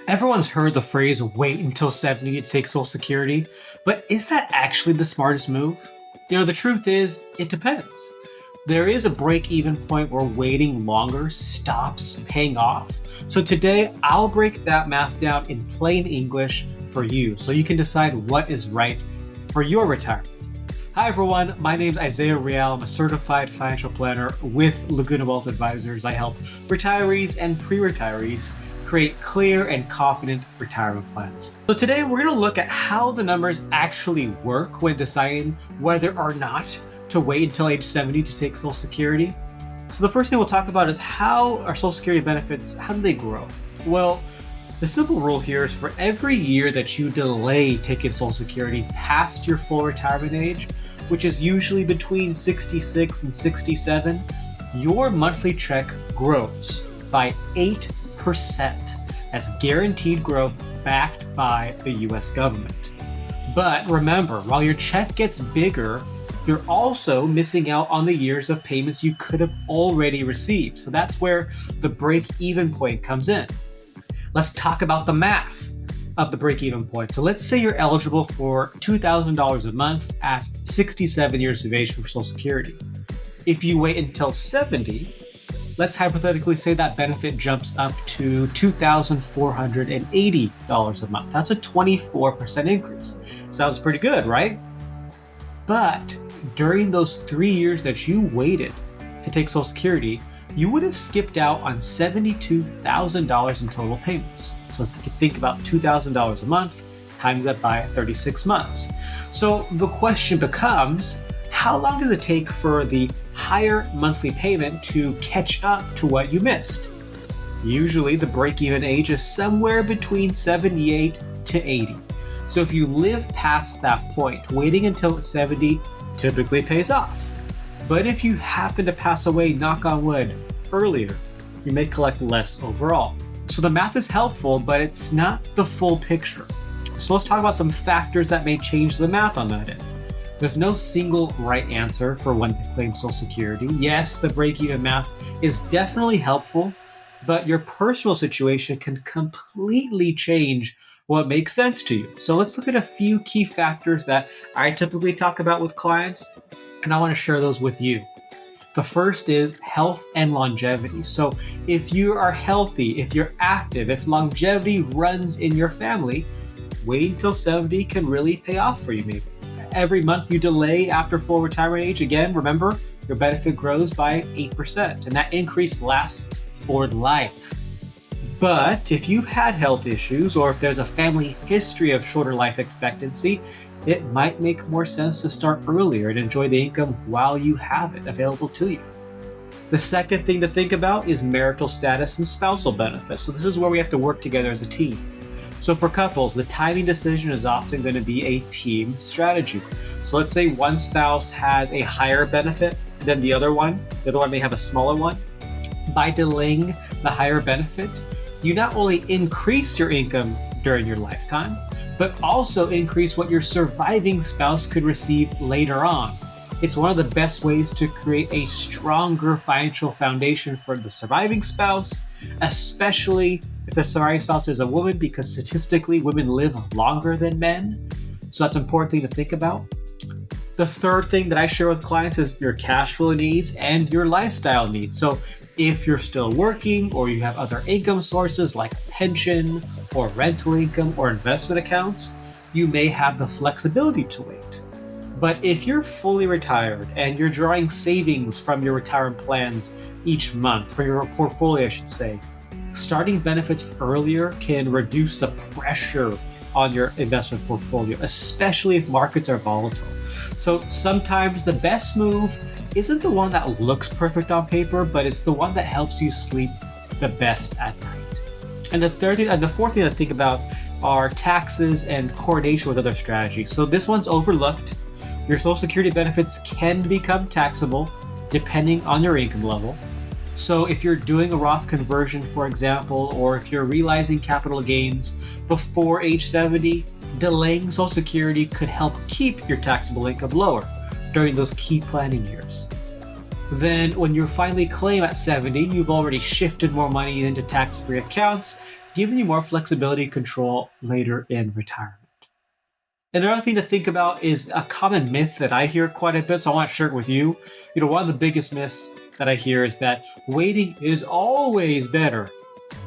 Everyone's heard the phrase wait until 70 to take Social Security, but is that actually the smartest move? The truth is, it depends. There is a break-even point where waiting longer stops paying off. So today, I'll break that math down in plain English for you so you can decide what is right for your retirement. Hi everyone, my name is Isaiah Real. I'm a certified financial planner with Laguna Wealth Advisors. I help retirees and pre-retirees create clear and confident retirement plans. So today we're going to look at how the numbers actually work when deciding whether or not to wait until age 70 to take Social Security. So the first thing we'll talk about is how our Social Security benefits, how do they grow? Well, the simple rule here is for every year that you delay taking Social Security past your full retirement age, which is usually between 66 and 67, your monthly check grows by 8%. That's guaranteed growth backed by the US government. But remember, while your check gets bigger, you're also missing out on the years of payments you could have already received. So that's where the break-even point comes in. Let's talk about the math of the break-even point. So let's say you're eligible for $2,000 a month at 67 years of age for Social Security. If you wait until 70, let's hypothetically say that benefit jumps up to $2,480 a month. That's a 24% increase. Sounds pretty good, right? But during those 3 years that you waited to take Social Security, you would have skipped out on $72,000 in total payments. So if you think about $2,000 a month, times that by 36 months. So the question becomes, how long does it take for the higher monthly payment to catch up to what you missed? Usually the break-even age is somewhere between 78 to 80. So if you live past that point, waiting until 70 typically pays off. But if you happen to pass away, knock on wood, earlier, you may collect less overall. So the math is helpful, but it's not the full picture. So let's talk about some factors that may change the math on that end. There's no single right answer for when to claim Social Security. Yes, the break-even math is definitely helpful, but your personal situation can completely change what makes sense to you. So let's look at a few key factors that I typically talk about with clients, and I want to share those with you. The first is health and longevity. So if you are healthy, if you're active, if longevity runs in your family, waiting till 70 can really pay off for you maybe. Every month you delay after full retirement age, again, remember, your benefit grows by 8%, and that increase lasts for life. But if you've had health issues, or if there's a family history of shorter life expectancy, it might make more sense to start earlier and enjoy the income while you have it available to you. The second thing to think about is marital status and spousal benefits. So this is where we have to work together as a team. So for couples, the timing decision is often going to be a team strategy. So let's say one spouse has a higher benefit than the other one may have a smaller one. By delaying the higher benefit, you not only increase your income during your lifetime, but also increase what your surviving spouse could receive later on. It's one of the best ways to create a stronger financial foundation for the surviving spouse, especially if the surviving spouse is a woman, because statistically women live longer than men. So that's an important thing to think about. The third thing that I share with clients is your cash flow needs and your lifestyle needs. So if you're still working or you have other income sources like pension or rental income or investment accounts, you may have the flexibility to wait. But if you're fully retired and you're drawing savings from your retirement plans each month, for your portfolio, I should say, starting benefits earlier can reduce the pressure on your investment portfolio, especially if markets are volatile. So sometimes the best move isn't the one that looks perfect on paper, but it's the one that helps you sleep the best at night. And the fourth thing to think about are taxes and coordination with other strategies. So this one's overlooked. Your Social Security benefits can become taxable depending on your income level. So if you're doing a Roth conversion, for example, or if you're realizing capital gains before age 70, delaying Social Security could help keep your taxable income lower during those key planning years. Then when you finally claim at 70, you've already shifted more money into tax-free accounts, giving you more flexibility and control later in retirement. Another thing to think about is a common myth that I hear quite a bit, so I want to share it with you. One of the biggest myths that I hear is that waiting is always better.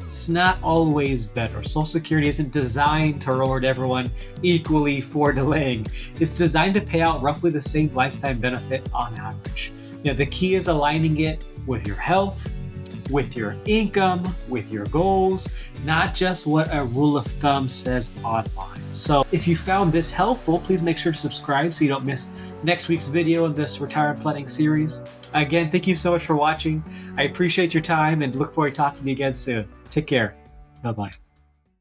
It's not always better. Social Security isn't designed to reward everyone equally for delaying. It's designed to pay out roughly the same lifetime benefit on average. The key is aligning it with your health, with your income, with your goals, not just what a rule of thumb says online. So if you found this helpful, please make sure to subscribe so you don't miss next week's video in this retirement planning series. Again, thank you so much for watching. I appreciate your time and look forward to talking to you again soon. Take care. Bye-bye.